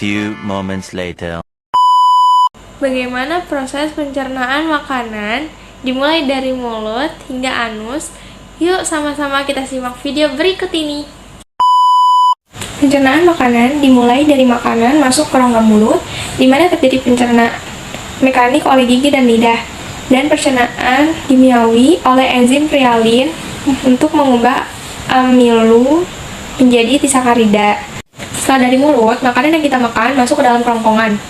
few moments later. Bagaimana proses pencernaan makanan dimulai dari mulut hingga anus? Yuk sama-sama kita simak video berikut ini. Pencernaan makanan dimulai dari makanan masuk ke rongga mulut, di mana terjadi pencernaan mekanik oleh gigi dan lidah, dan pencernaan kimiawi oleh enzim prialin untuk mengubah amilu menjadi disakarida. Setelah dari mulut, makanan yang kita makan masuk ke dalam kerongkongan.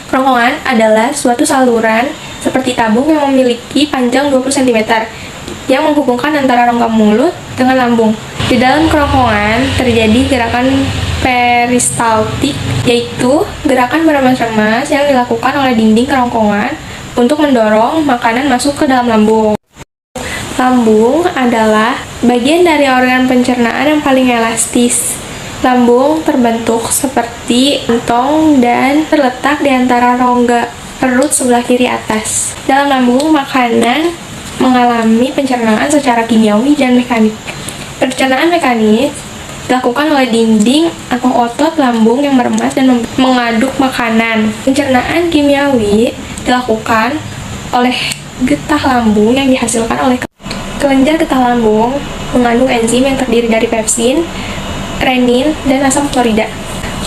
Kerongkongan adalah suatu saluran seperti tabung yang memiliki panjang 20 cm yang menghubungkan antara rongga mulut dengan lambung. Di dalam kerongkongan terjadi gerakan peristaltik, yaitu gerakan beremas-remas yang dilakukan oleh dinding kerongkongan untuk mendorong makanan masuk ke dalam lambung. Lambung adalah bagian dari organ pencernaan yang paling elastis. Lambung terbentuk seperti kantong dan terletak di antara rongga perut sebelah kiri atas. Dalam lambung, makanan mengalami pencernaan secara kimiawi dan mekanik. Pencernaan mekanis dilakukan oleh dinding atau otot lambung yang meremas dan mengaduk makanan. Pencernaan kimiawi dilakukan oleh getah lambung yang dihasilkan oleh kelenjar getah lambung mengandung enzim yang terdiri dari pepsin, renin, dan asam klorida.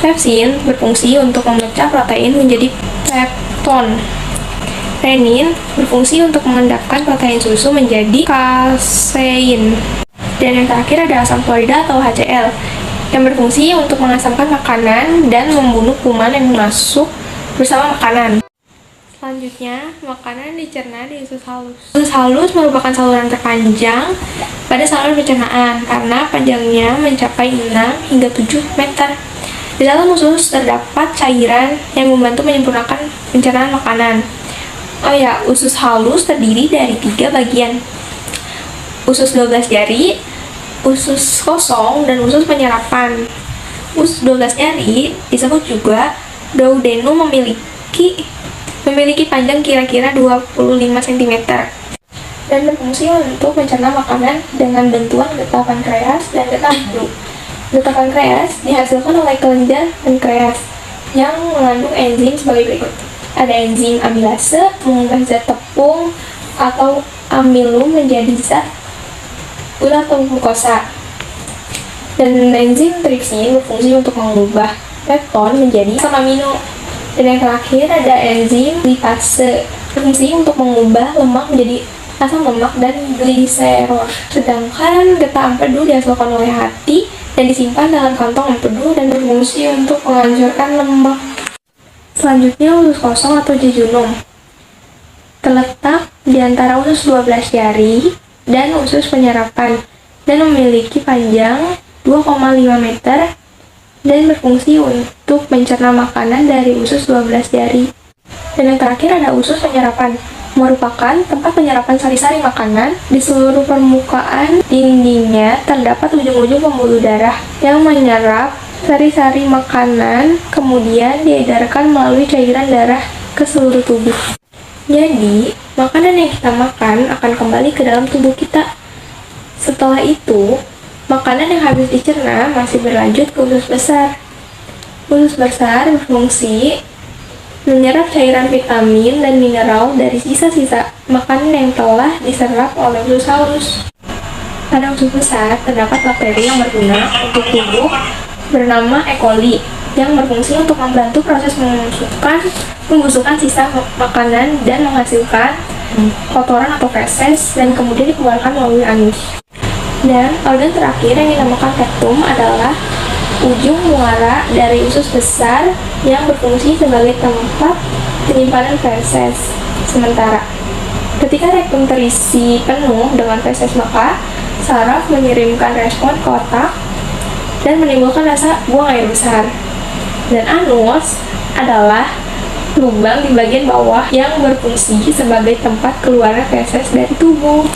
Pepsin berfungsi untuk memecah protein menjadi pepton. Renin berfungsi untuk mengendapkan protein susu menjadi kasein. Dan yang terakhir ada asam klorida atau HCl yang berfungsi untuk mengasamkan makanan dan membunuh kuman yang masuk bersama makanan. Selanjutnya, makanan dicerna di usus halus. Usus halus merupakan saluran terpanjang pada saluran pencernaan karena panjangnya mencapai 6 hingga 7 meter. Di dalam usus terdapat cairan yang membantu menyempurnakan pencernaan makanan. Oh ya, usus halus terdiri dari 3 bagian. Usus 12 jari, usus kosong, dan usus penyerapan. Usus 12 jari disebut juga duodenum memiliki panjang kira-kira 25 cm dan berfungsi untuk mencerna makanan dengan bantuan getah pankreas dan getah paru. Getah pankreas dihasilkan oleh kelenjar pankreas yang mengandung enzim sebagai berikut. Ada enzim amilase mengubah zat tepung atau amilu menjadi zat gula atau glukosa, dan enzim tripsin berfungsi untuk mengubah pepton menjadi asam amino. Dan yang terakhir ada enzim lipase, berfungsi untuk mengubah lemak menjadi asam lemak dan gliserol. Sedangkan getah empedu dihasilkan oleh hati dan disimpan dalam kantong empedu dan berfungsi untuk menghancurkan lemak. Selanjutnya usus kosong atau jejunum terletak di antara usus 12 jari dan usus penyerapan dan memiliki panjang 2,5 meter dan berfungsi untuk mencerna makanan dari usus 12 jari. Dan yang terakhir ada usus penyerapan, merupakan tempat penyerapan sari-sari makanan. Di seluruh permukaan dindingnya terdapat ujung-ujung pembuluh darah yang menyerap sari-sari makanan, kemudian diedarkan melalui cairan darah ke seluruh tubuh. Jadi, makanan yang kita makan akan kembali ke dalam tubuh kita. Setelah itu, makanan yang habis dicerna masih berlanjut ke usus besar. Usus besar berfungsi menyerap cairan vitamin dan mineral dari sisa-sisa makanan yang telah diserap oleh usus halus. Pada usus besar terdapat bakteri yang berguna untuk tubuh bernama E. coli yang berfungsi untuk membantu proses membusukkan sisa makanan dan menghasilkan kotoran atau feses dan kemudian dikeluarkan melalui anus. Dan organ terakhir yang dinamakan rektum adalah ujung muara dari usus besar yang berfungsi sebagai tempat penyimpanan feses sementara. Ketika rektum terisi penuh dengan feses, maka saraf mengirimkan respon ke otak dan menimbulkan rasa buang air besar. Dan anus adalah lubang di bagian bawah yang berfungsi sebagai tempat keluarnya feses dari tubuh.